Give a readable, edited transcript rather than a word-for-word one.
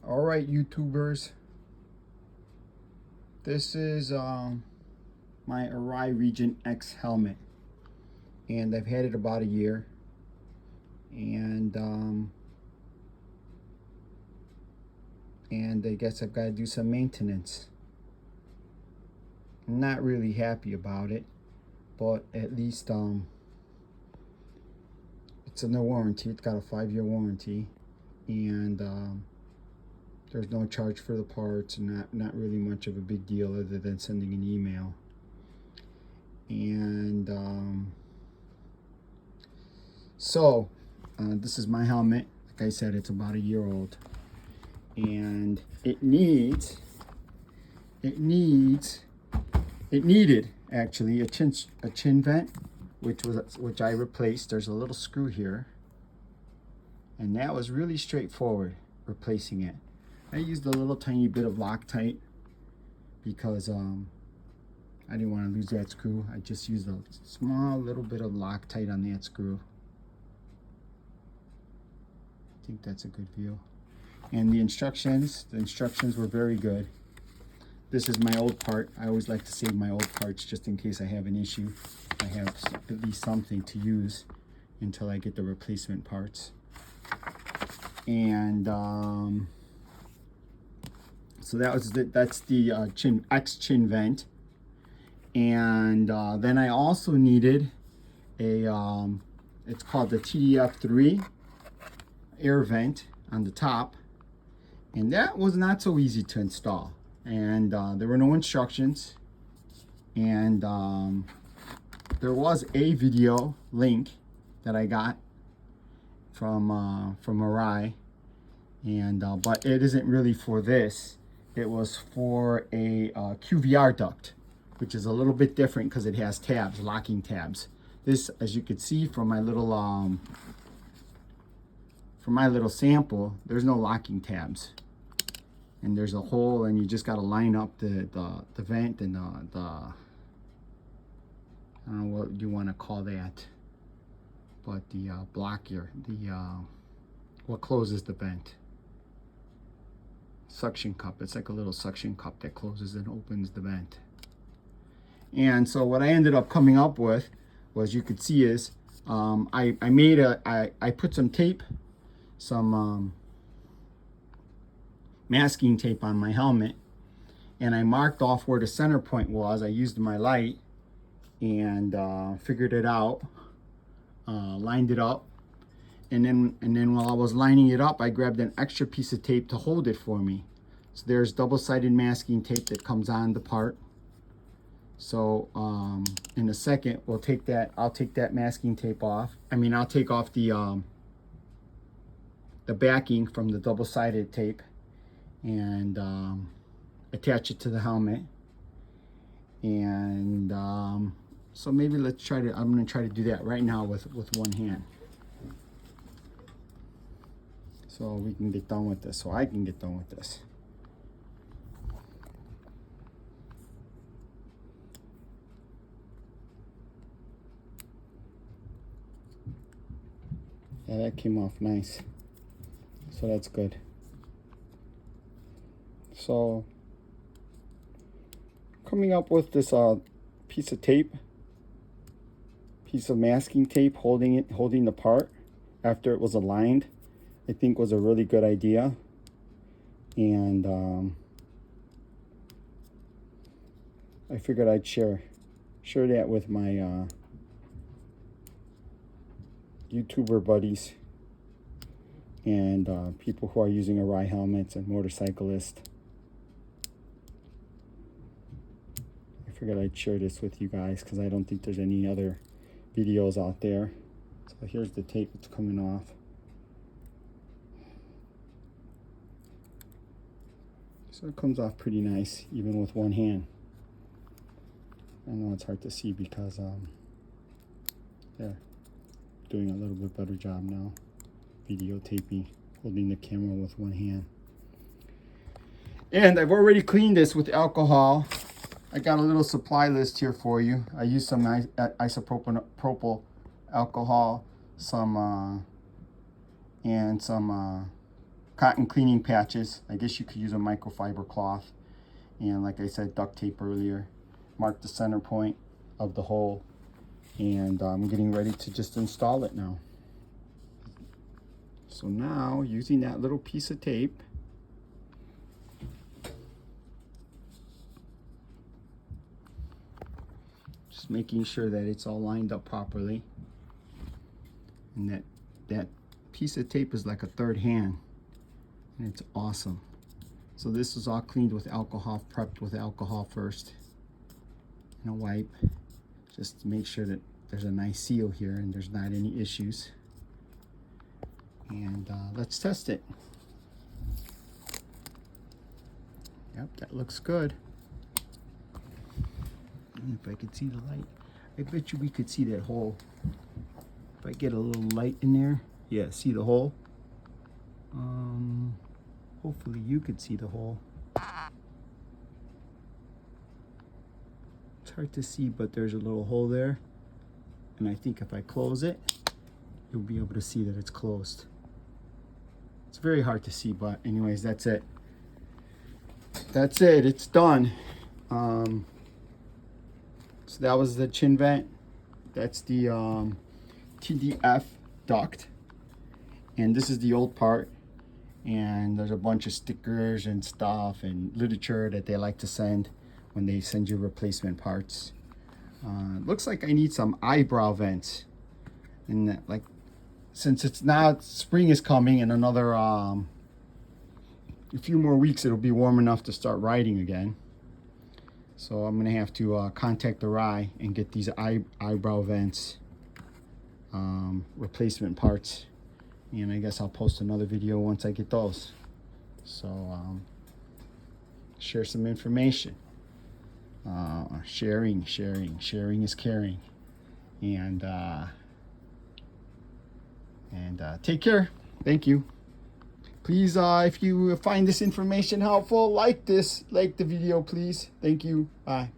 All right, YouTubers. This is my Arai Regent-X helmet, and I've had it about a year, and I guess I've got to do some maintenance. I'm not really happy about it, but at least it's in the warranty. It's got a 5-year warranty, and there's no charge for the parts, and not really much of a big deal other than sending an email. And this is my helmet. Like I said, it's about a year old, and it needed actually a chin vent, which I replaced. There's a little screw here, and that was really straightforward replacing it. I used a little tiny bit of Loctite because I didn't want to lose that screw. I just used a small little bit of Loctite on that screw. I think that's a good view. And the instructions were very good. This is my old part. I always like to save my old parts just in case I have an issue. I have at least something to use until I get the replacement parts. And so that's the X chin vent. And then I also needed a it's called the TDF-3 air vent on the top, and that was not so easy to install. And there were no instructions, and there was a video link that I got from Arai, and but it isn't really for this. It was for a QVR duct, which is a little bit different because it has tabs, locking tabs. This, as you can see from my little sample, there's no locking tabs, and there's a hole, and you just got to line up the vent and the I don't know what you want to call that, but the block here, what closes the vent. Suction cup. It's like a little suction cup that closes and opens the vent. And so what I ended up coming up with was, you could see, is I put some tape, some masking tape on my helmet, and I marked off where the center point was. I used my light and figured it out, lined it up, and then while I was lining it up, I grabbed an extra piece of tape to hold it for me. So there's double-sided masking tape that comes on the part. So in a second, I'll take that masking tape off. I'll take off the backing from the double-sided tape and attach it to the helmet. And so maybe let's try to, I'm going to try to do that right now with one hand, so we can get done with this, so I can get done with this. Yeah, that came off nice, so that's good. So coming up with this piece of masking tape holding the part after it was aligned, I think was a really good idea. And I figured I'd share that with my YouTuber buddies and people who are using Arai helmets and motorcyclists. I figured I'd share this with you guys because I don't think there's any other videos out there. So here's the tape that's coming off. So it comes off pretty nice, even with one hand. I know it's hard to see because they're doing a little bit better job now, videotaping, holding the camera with one hand. And I've already cleaned this with alcohol. I got a little supply list here for you. I used some isopropyl alcohol, and some cotton cleaning patches. I guess you could use a microfiber cloth. And like I said, duct tape earlier. Mark the center point of the hole. And I'm getting ready to just install it now. So now, using that little piece of tape, just making sure that it's all lined up properly. And that piece of tape is like a third hand. And it's awesome. So this is all cleaned with alcohol, prepped with alcohol first. And a wipe, just to make sure that there's a nice seal here and there's not any issues. And let's test it. Yep, that looks good. And if I could see the light, I bet you we could see that hole. If I get a little light in there, yeah, see the hole? Hopefully you could see the hole. It's hard to see, but there's a little hole there. And I think if I close it, you'll be able to see that it's closed. It's very hard to see, but anyways, that's it. That's it, it's done. So that was the chin vent. That's the TDF-Duct. And this is the old part. And there's a bunch of stickers and stuff and literature that they like to send when they send you replacement parts. Looks like I need some eyebrow vents. And that, like, since it's now spring is coming, in another a few more weeks it'll be warm enough to start riding again. So I'm gonna have to contact Arai and get these eyebrow vents replacement parts, and I guess I'll post another video once I get those. So share some information. Sharing is caring. And take care. Thank you. Please, if you find this information helpful, like the video, please. Thank you. Bye.